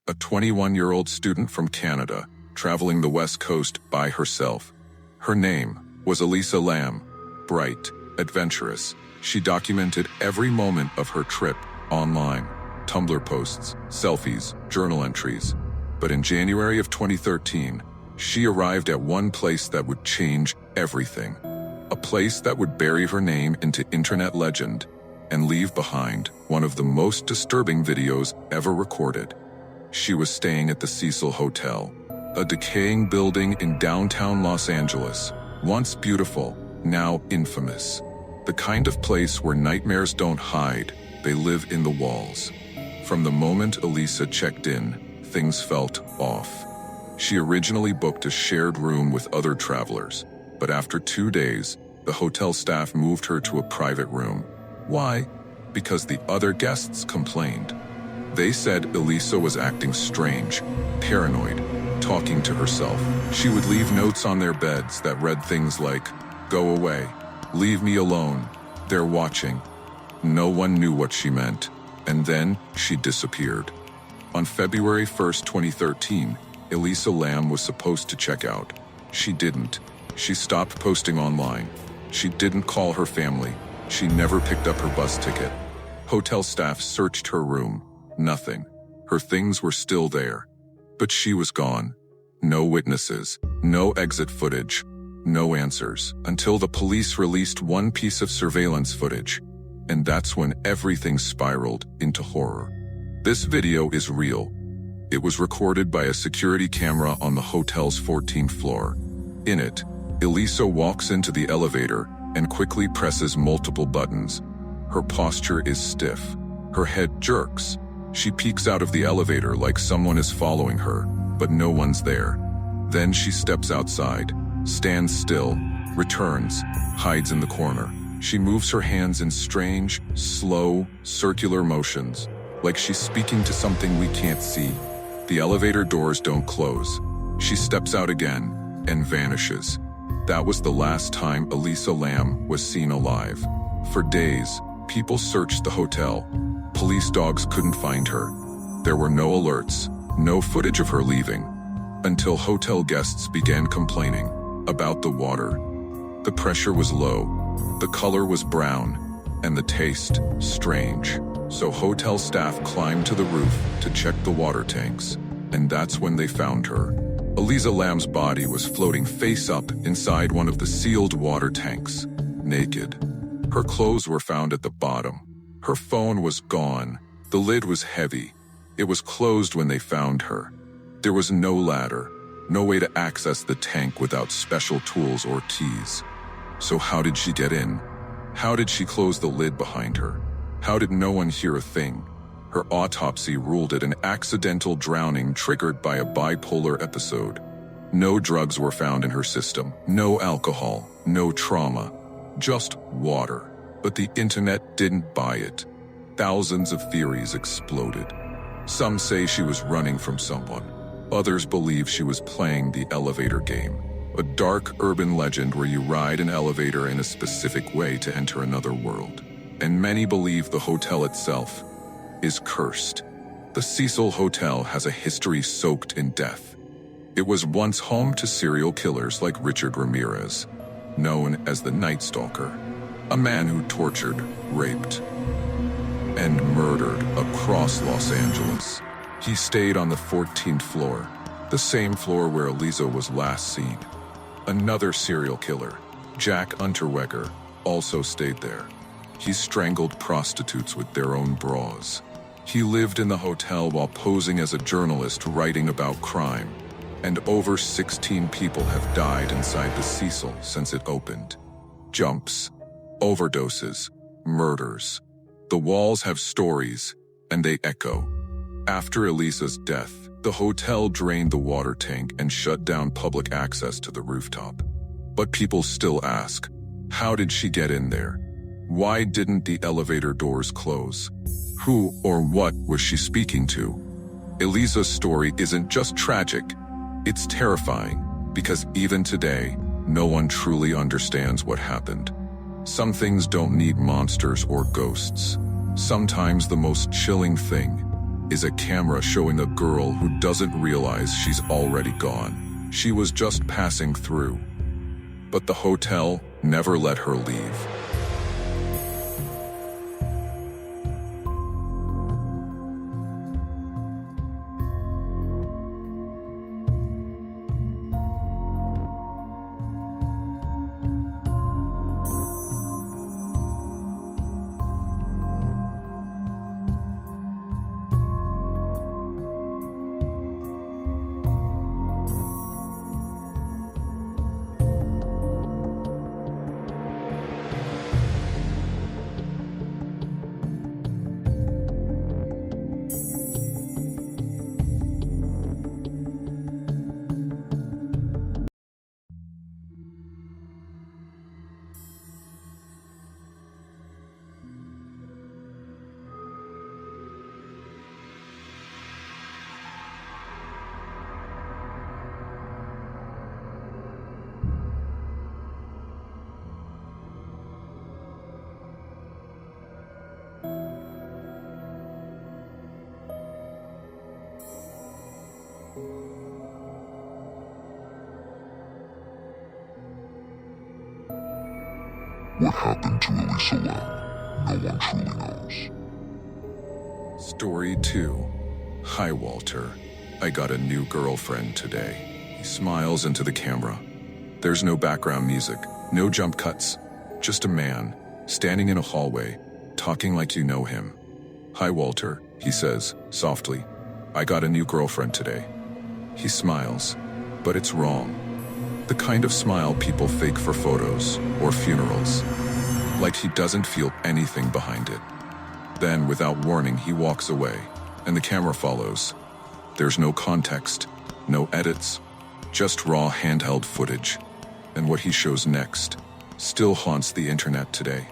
a 21-year-old student from Canada, traveling the West Coast by herself. Her name was Elisa Lam. Bright, adventurous, she documented every moment of her trip online. Tumblr posts, selfies, journal entries. But in January of 2013, she arrived at one place that would change everything. A place that would bury her name into internet legend and leave behind one of the most disturbing videos ever recorded. She was staying at the Cecil Hotel, a decaying building in downtown Los Angeles, once beautiful, now infamous. The kind of place where nightmares don't hide, they live in the walls. From the moment Elisa checked in, things felt off. She originally booked a shared room with other travelers, but after 2 days, the hotel staff moved her to a private room. Why? Because the other guests complained. They said Elisa was acting strange, paranoid, talking to herself. She would leave notes on their beds that read things like, "Go away, leave me alone, they're watching." No one knew what she meant, and then she disappeared. On February 1st, 2013, Elisa Lam was supposed to check out. She didn't. She stopped posting online. She didn't call her family. She never picked up her bus ticket. Hotel staff searched her room. Nothing. Her things were still there. But she was gone. No witnesses, no exit footage, no answers, until the police released one piece of surveillance footage. And that's when everything spiraled into horror. This video is real. It was recorded by a security camera on the hotel's 14th floor. In it, Elisa walks into the elevator and quickly presses multiple buttons. Her posture is stiff. Her head jerks. She peeks out of the elevator like someone is following her, but no one's there. Then she steps outside, stands still, returns, hides in the corner. She moves her hands in strange, slow, circular motions, like she's speaking to something we can't see. The elevator doors don't close. She steps out again and vanishes. That was the last time Elisa Lam was seen alive. For days, people searched the hotel. Police dogs couldn't find her. There were no alerts, no footage of her leaving, until hotel guests began complaining about the water. The pressure was low, the color was brown, and the taste strange. So hotel staff climbed to the roof to check the water tanks, and that's when they found her. Elisa Lam's body was floating face up inside one of the sealed water tanks, naked. Her clothes were found at the bottom. Her phone was gone. The lid was heavy. It was closed when they found her. There was no ladder, no way to access the tank without special tools or keys. So how did she get in? How did she close the lid behind her? How did no one hear a thing? Her autopsy ruled it an accidental drowning triggered by a bipolar episode. No drugs were found in her system, no alcohol, no trauma, just water. But the internet didn't buy it. Thousands of theories exploded. Some say she was running from someone. Others believe she was playing the elevator game, a dark urban legend where you ride an elevator in a specific way to enter another world. And many believe the hotel itself is cursed. The Cecil Hotel has a history soaked in death. It was once home to serial killers like Richard Ramirez, known as the Night Stalker, a man who tortured, raped, and murdered across Los Angeles. He stayed on the 14th floor, the same floor where Elisa was last seen. Another serial killer, Jack Unterweger, also stayed there. He strangled prostitutes with their own bras. He lived in the hotel while posing as a journalist writing about crime. And over 16 people have died inside the Cecil since it opened. Jumps, overdoses, murders. The walls have stories, and they echo. After Elisa's death, the hotel drained the water tank and shut down public access to the rooftop. But people still ask, how did she get in there? Why didn't the elevator doors close? Who or what was she speaking to? Elisa's story isn't just tragic, it's terrifying, because even today, no one truly understands what happened. Some things don't need monsters or ghosts. Sometimes the most chilling thing is a camera showing a girl who doesn't realize she's already gone. She was just passing through. But the hotel never let her leave. What happened to Elisa Lam? No one truly knows. Story 2. Hi, Walter. I got a new girlfriend today. He smiles into the camera. There's no background music, no jump cuts. Just a man, standing in a hallway, talking like you know him. Hi, Walter, he says, softly. I got a new girlfriend today. He smiles, but it's wrong. The kind of smile people fake for photos or funerals. Like he doesn't feel anything behind it. Then, without warning, he walks away, and the camera follows. There's no context, no edits, just raw handheld footage. And what he shows next still haunts the internet today.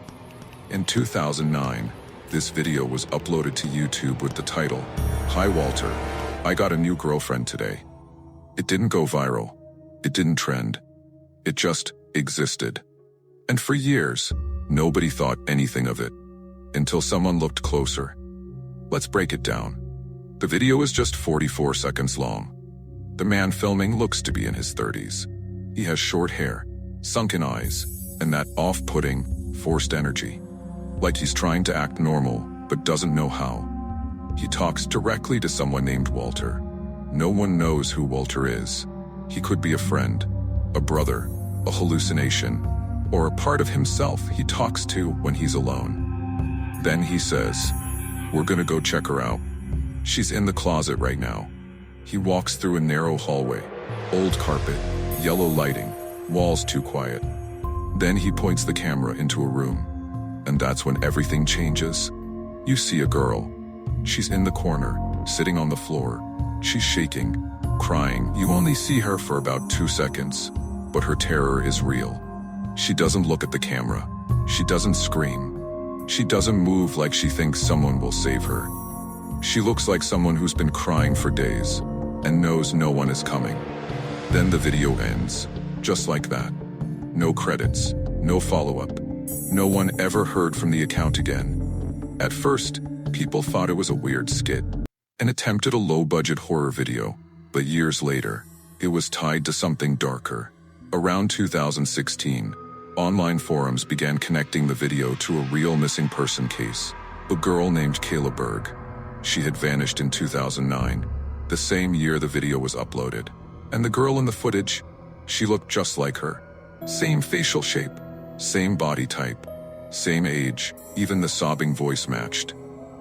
In 2009, this video was uploaded to YouTube with the title, Hi Walter, I got a new girlfriend today. It didn't go viral. It didn't trend. It just existed. And for years, nobody thought anything of it. Until someone looked closer. Let's break it down. The video is just 44 seconds long. The man filming looks to be in his 30s. He has short hair, sunken eyes, and that off-putting, forced energy. Like he's trying to act normal, but doesn't know how. He talks directly to someone named Walter. No one knows who Walter is. He could be a friend, a brother, a hallucination, or a part of himself he talks to when he's alone. Then he says, "We're gonna go check her out. She's in the closet right now." He walks through a narrow hallway, old carpet, yellow lighting, walls too quiet. Then he points the camera into a room. And that's when everything changes. You see a girl. She's in the corner, sitting on the floor. She's shaking, crying. You only see her for about 2 seconds, but her terror is real. She doesn't look at the camera. She doesn't scream. She doesn't move like she thinks someone will save her. She looks like someone who's been crying for days and knows no one is coming. Then the video ends, just like that. No credits, no follow-up. No one ever heard from the account again. At first, people thought it was a weird skit, an attempt at a low-budget horror video, but years later, it was tied to something darker. Around 2016, online forums began connecting the video to a real missing person case, a girl named Kayla Berg. She had vanished in 2009, the same year the video was uploaded. And the girl in the footage, she looked just like her. Same facial shape, same body type, same age, even the sobbing voice matched.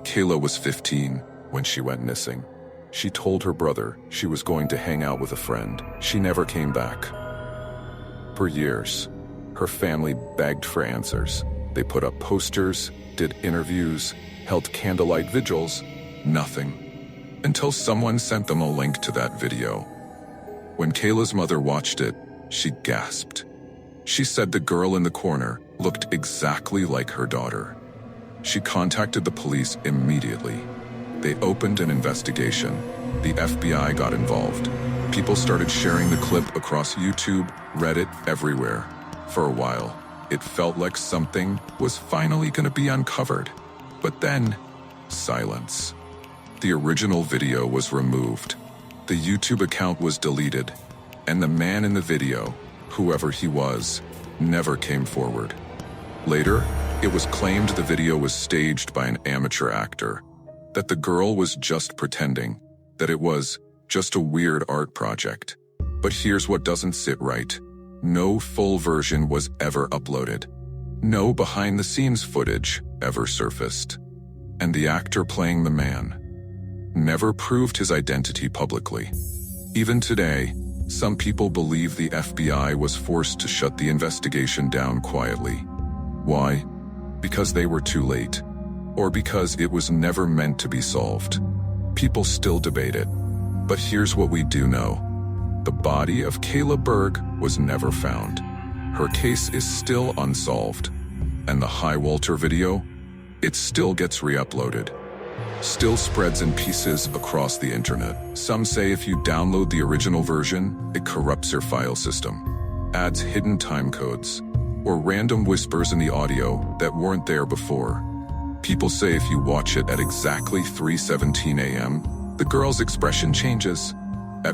Kayla was 15 when she went missing. She told her brother she was going to hang out with a friend. She never came back. For years, her family begged for answers. They put up posters, did interviews, held candlelight vigils, nothing. Until someone sent them a link to that video. When Kayla's mother watched it, she gasped. She said the girl in the corner looked exactly like her daughter. She contacted the police immediately. They opened an investigation. The FBI got involved. People started sharing the clip across YouTube, Reddit, everywhere. For a while, it felt like something was finally going to be uncovered. But then, silence. The original video was removed. The YouTube account was deleted, and the man in the video, whoever he was, never came forward. Later, it was claimed the video was staged by an amateur actor, that the girl was just pretending, that it was just a weird art project. But here's what doesn't sit right. No full version was ever uploaded. No behind-the-scenes footage ever surfaced. And the actor playing the man never proved his identity publicly. Even today, some people believe the FBI was forced to shut the investigation down quietly. Why? Because they were too late. Or because it was never meant to be solved. People still debate it. But here's what we do know. The body of Kayla Berg was never found. Her case is still unsolved. And the High Walter video? It still gets re-uploaded. Still spreads in pieces across the internet. Some say if you download the original version, it corrupts your file system, adds hidden time codes, or random whispers in the audio that weren't there before. People say if you watch it at exactly 3:17 a.m., the girl's expression changes.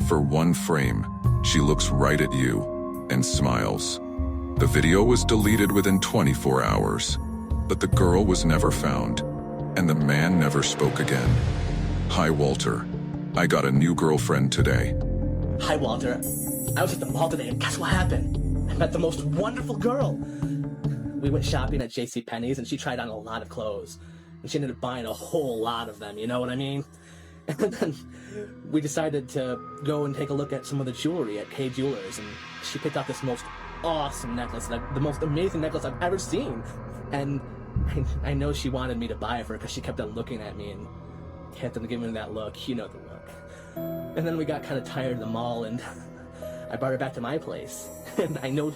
For one frame, she looks right at you and smiles. The video was deleted within 24 hours, but the girl was never found, and the man never spoke again. Hi, Walter. I got a new girlfriend today. Hi, Walter. I was at the mall today, and guess what happened? I met the most wonderful girl. We went shopping at JCPenney's, and she tried on a lot of clothes. And she ended up buying a whole lot of them, you know what I mean? And then we decided to go and take a look at some of the jewelry at K Jewelers, and she picked out this most awesome necklace, the most amazing necklace I've ever seen. And I know she wanted me to buy it for her because she kept on looking at me and kept on giving me that look, you know the look. And then we got kind of tired of the mall, and I brought her back to my place. And I know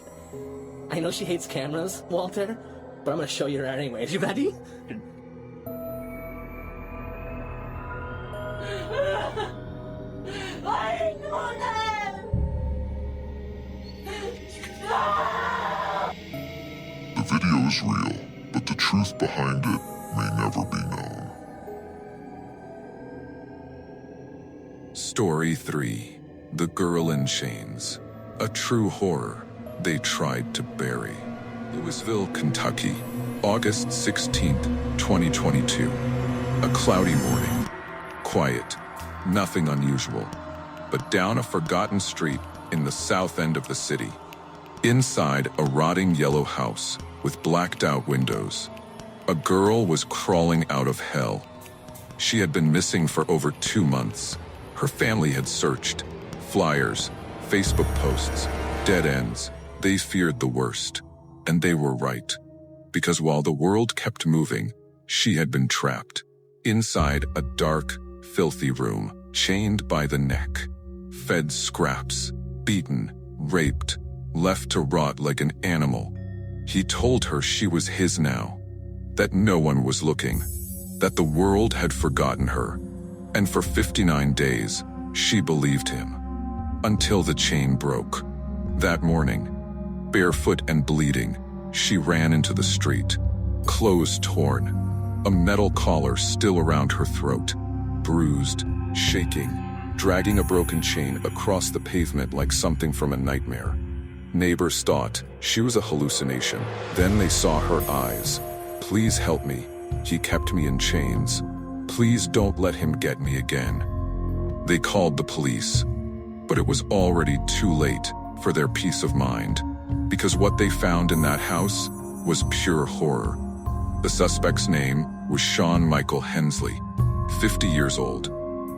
she hates cameras, Walter, but I'm gonna show you her anyways. You ready? The video is real, but the truth behind it may never be known. Story 3. The Girl in Chains. A true horror they tried to bury. Louisville, Kentucky, August 16th, 2022. A cloudy morning. Quiet. Nothing unusual. But down a forgotten street in the south end of the city. Inside a rotting yellow house with blacked-out windows, a girl was crawling out of hell. She had been missing for over 2 months. Her family had searched. Flyers, Facebook posts, dead ends. They feared the worst. And they were right. Because while the world kept moving, she had been trapped. Inside a dark, filthy room, chained by the neck. Fed scraps, beaten, raped, left to rot like an animal. He told her she was his now, that no one was looking, that the world had forgotten her, and for 59 days, she believed him. Until the chain broke. That morning, barefoot and bleeding, she ran into the street, clothes torn, a metal collar still around her throat, bruised, shaking, dragging a broken chain across the pavement like something from a nightmare. Neighbors thought she was a hallucination. Then they saw her eyes. Please help me. He kept me in chains. Please don't let him get me again. They called the police, but it was already too late for their peace of mind, because what they found in that house was pure horror. The suspect's name was Sean Michael Hensley, 50 years old,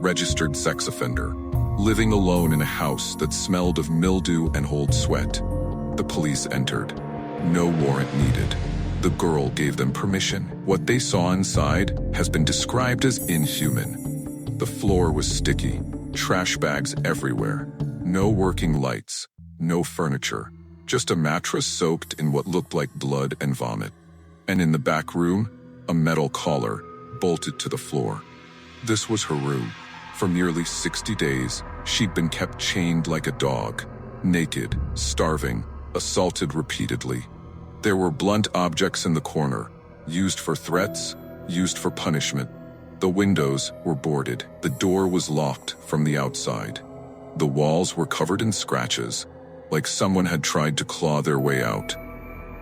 registered sex offender, living alone in a house that smelled of mildew and old sweat. The police entered. No warrant needed. The girl gave them permission. What they saw inside has been described as inhuman. The floor was sticky, trash bags everywhere, no working lights, no furniture, just a mattress soaked in what looked like blood and vomit. And in the back room, a metal collar bolted to the floor. This was her room. For nearly 60 days, she'd been kept chained like a dog, naked, starving, assaulted repeatedly. There were blunt objects in the corner, used for threats, used for punishment. The windows were boarded. The door was locked from the outside. The walls were covered in scratches, like someone had tried to claw their way out.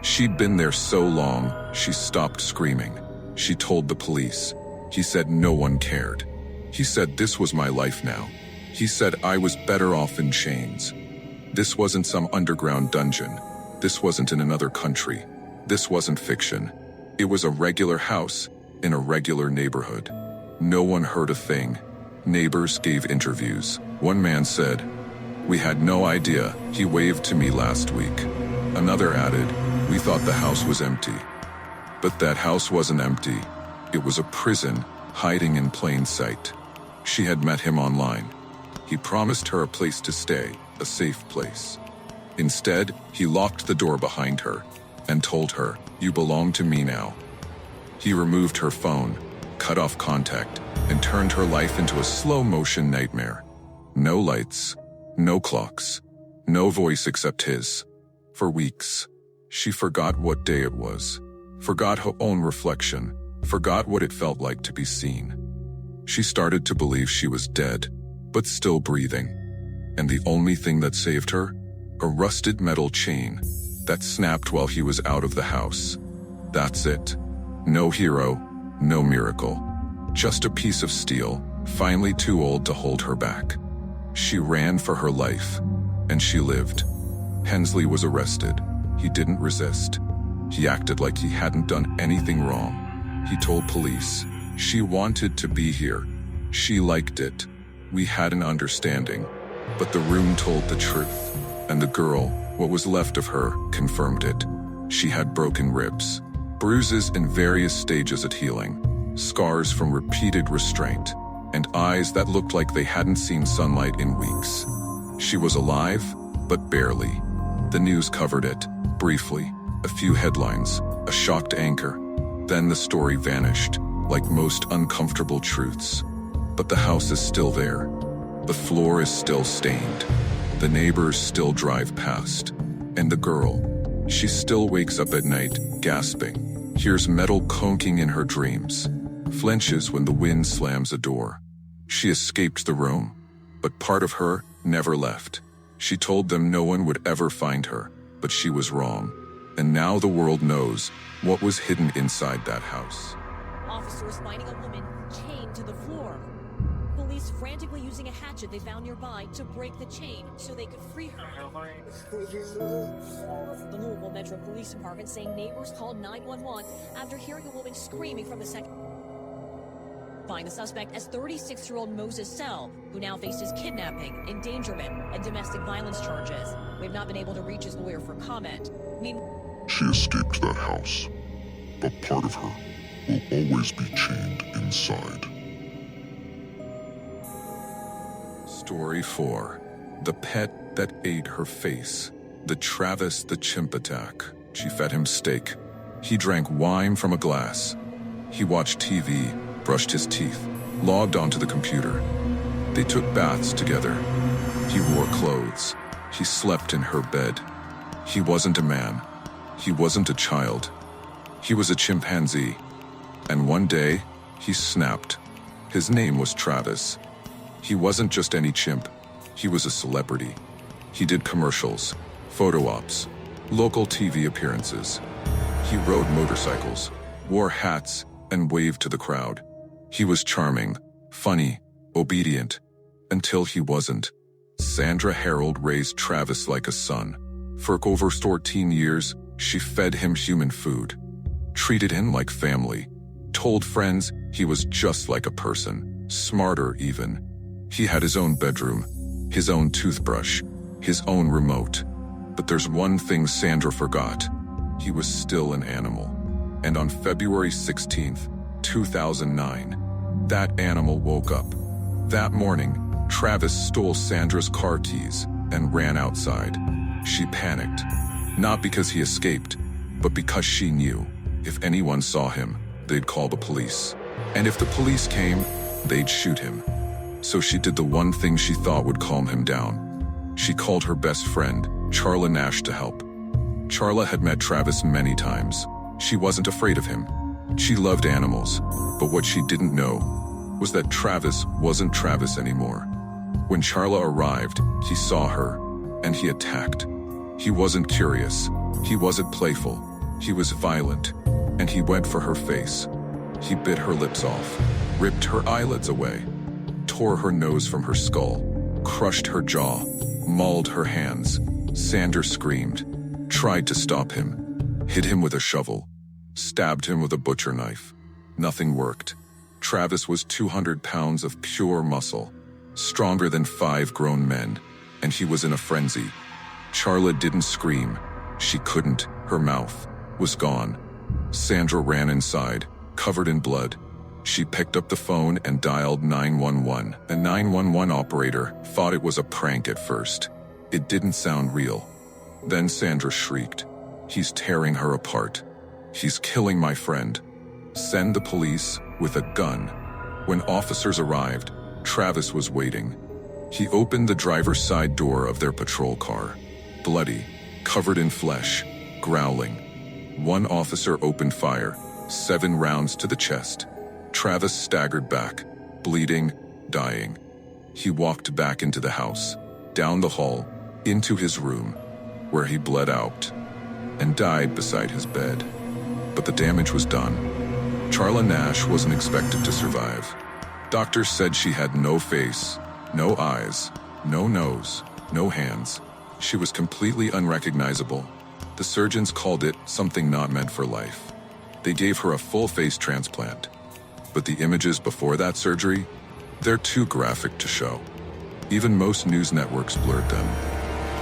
She'd been there so long, she stopped screaming. She told the police. He said no one cared. He said this was my life now. He said I was better off in chains. This wasn't some underground dungeon. This wasn't in another country. This wasn't fiction. It was a regular house in a regular neighborhood. No one heard a thing. Neighbors gave interviews. One man said, "We had no idea. He waved to me last week." Another added, "We thought the house was empty." But that house wasn't empty. It was a prison, hiding in plain sight. She had met him online. He promised her a place to stay, a safe place. Instead, he locked the door behind her and told her, "You belong to me now." He removed her phone, cut off contact, and turned her life into a slow-motion nightmare. No lights, no clocks, no voice except his. For weeks, she forgot what day it was, forgot her own reflection, forgot what it felt like to be seen. She started to believe she was dead, but still breathing. And the only thing that saved her? A rusted metal chain that snapped while he was out of the house. That's it. No hero, no miracle. Just a piece of steel, finally too old to hold her back. She ran for her life, and she lived. Hensley was arrested. He didn't resist. He acted like he hadn't done anything wrong. He told police, "She wanted to be here. She liked it. We had an understanding." But the room told the truth, and the girl, what was left of her, confirmed it. She had broken ribs, bruises in various stages of healing, scars from repeated restraint, and eyes that looked like they hadn't seen sunlight in weeks. She was alive, but barely. The news covered it, briefly, a few headlines, a shocked anchor. Then the story vanished, like most uncomfortable truths. But the house is still there. The floor is still stained. The neighbors still drive past. And the girl, she still wakes up at night, gasping, hears metal conking in her dreams, flinches when the wind slams a door. She escaped the room, but part of her never left. She told them no one would ever find her, but she was wrong. And now the world knows what was hidden inside that house. Officers finding a woman chained to the floor. Police frantically using a hatchet they found nearby to break the chain so they could free her. The Louisville Metro Police Department saying neighbors called 911 after hearing a woman screaming from the second. Find the suspect as 36-year-old Moses Sell, who now faces kidnapping, endangerment, and domestic violence charges. We've not been able to reach his lawyer for comment. She escaped that house, but part of her will always be chained inside. Story 4. The pet that ate her face. The Travis the chimp attack. She fed him steak. He drank wine from a glass. He watched TV, brushed his teeth, logged onto the computer. They took baths together. He wore clothes. He slept in her bed. He wasn't a man. He wasn't a child. He was a chimpanzee. And one day, he snapped. His name was Travis. He wasn't just any chimp. He was a celebrity. He did commercials, photo ops, local TV appearances. He rode motorcycles, wore hats, and waved to the crowd. He was charming, funny, obedient, until he wasn't. Sandra Harold raised Travis like a son. For over 14 years, she fed him human food, treated him like family, told friends he was just like a person, smarter even. He had his own bedroom, his own toothbrush, his own remote. But there's one thing Sandra forgot. He was still an animal. And on February 16th, 2009, that animal woke up. That morning, Travis stole Sandra's car keys and ran outside. She panicked, not because he escaped, but because she knew if anyone saw him, they'd call the police. And if the police came, they'd shoot him. So she did the one thing she thought would calm him down. She called her best friend, Charla Nash, to help. Charla had met Travis many times. She wasn't afraid of him. She loved animals, but what she didn't know was that Travis wasn't Travis anymore. When Charla arrived, he saw her, and he attacked. He wasn't curious. He wasn't playful. He was violent, and he went for her face. He bit her lips off, ripped her eyelids away, tore her nose from her skull, crushed her jaw, mauled her hands. Sandra screamed, tried to stop him, hit him with a shovel, stabbed him with a butcher knife. Nothing worked. Travis was 200 pounds of pure muscle, stronger than 5 grown men, and he was in a frenzy. Charla didn't scream. She couldn't. Her mouth was gone. Sandra ran inside, covered in blood. She picked up the phone and dialed 911. The 911 operator thought it was a prank at first. It didn't sound real. Then Sandra shrieked, "He's tearing her apart. He's killing my friend. Send the police with a gun." When officers arrived, Travis was waiting. He opened the driver's side door of their patrol car, bloody, covered in flesh, growling. One officer opened fire, 7 rounds to the chest. Travis staggered back, bleeding, dying. He walked back into the house, down the hall, into his room, where he bled out and died beside his bed. But the damage was done. Charla Nash wasn't expected to survive. Doctors said she had no face, no eyes, no nose, no hands. She was completely unrecognizable. The surgeons called it something not meant for life. They gave her a full face transplant. But the images before that surgery, they're too graphic to show. Even most news networks blurred them.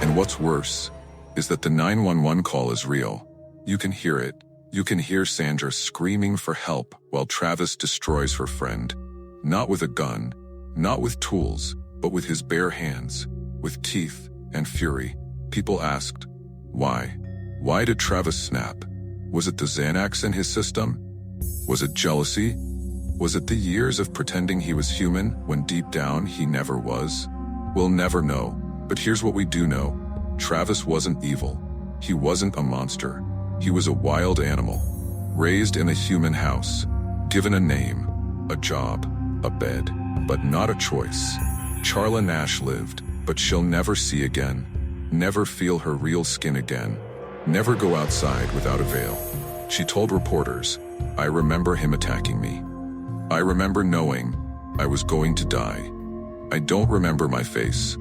And what's worse is that the 911 call is real. You can hear it. You can hear Sandra screaming for help while Travis destroys her friend. Not with a gun, not with tools, but with his bare hands, with teeth and fury. People asked, why? Why did Travis snap? Was it the Xanax in his system? Was it jealousy? Was it the years of pretending he was human when deep down he never was? We'll never know, but here's what we do know. Travis wasn't evil. He wasn't a monster. He was a wild animal, raised in a human house, given a name, a job, a bed, but not a choice. Charla Nash lived, but she'll never see again, never feel her real skin again, never go outside without a veil. She told reporters, "I remember him attacking me. I remember knowing I was going to die. I don't remember my face."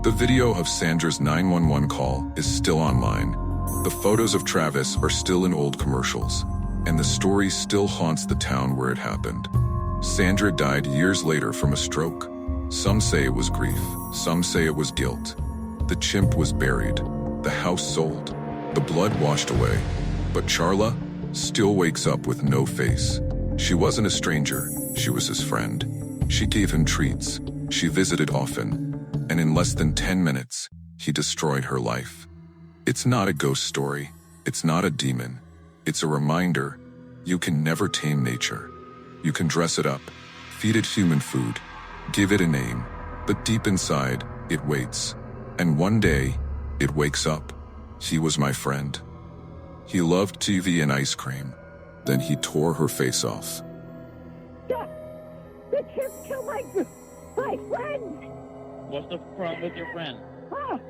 The video of Sandra's 911 call is still online. The photos of Travis are still in old commercials, and the story still haunts the town where it happened. Sandra died years later from a stroke. Some say it was grief, some say it was guilt. The chimp was buried, the house sold, the blood washed away. But Charla still wakes up with no face. She wasn't a stranger, she was his friend. She gave him treats, she visited often, and in less than 10 minutes, he destroyed her life. It's not a ghost story, it's not a demon. It's a reminder, you can never tame nature. You can dress it up, feed it human food, give it a name, but deep inside, it waits. And one day, it wakes up. He was my friend. He loved TV and ice cream. Then he tore her face off. The chimp killed my friend! What's the problem with your friend? Oh,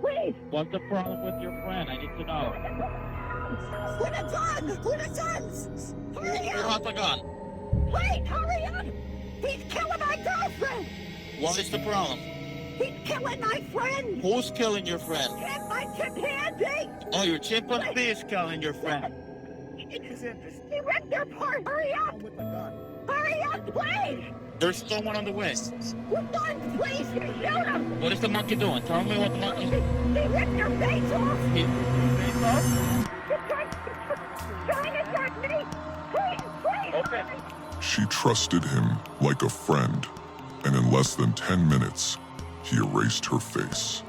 please! What's the problem with your friend? I need to know. With a gun! With a gun! Hurry Who up! has the gun? Wait, hurry up! He's killing my girlfriend! What is the problem? He's killing my friend! Who's killing your friend? My chimpanzee! Oh, your chimpanzee is killing your friend. He ripped their part! Hurry up! Hurry up, please! There's someone on the way. Run, please! Shoot him! What is the monkey doing? Tell me what the monkey... He ripped your face off! He... Face off? He's trying to attack me! Please! Okay. She trusted him like a friend, and in less than 10 minutes, he erased her face.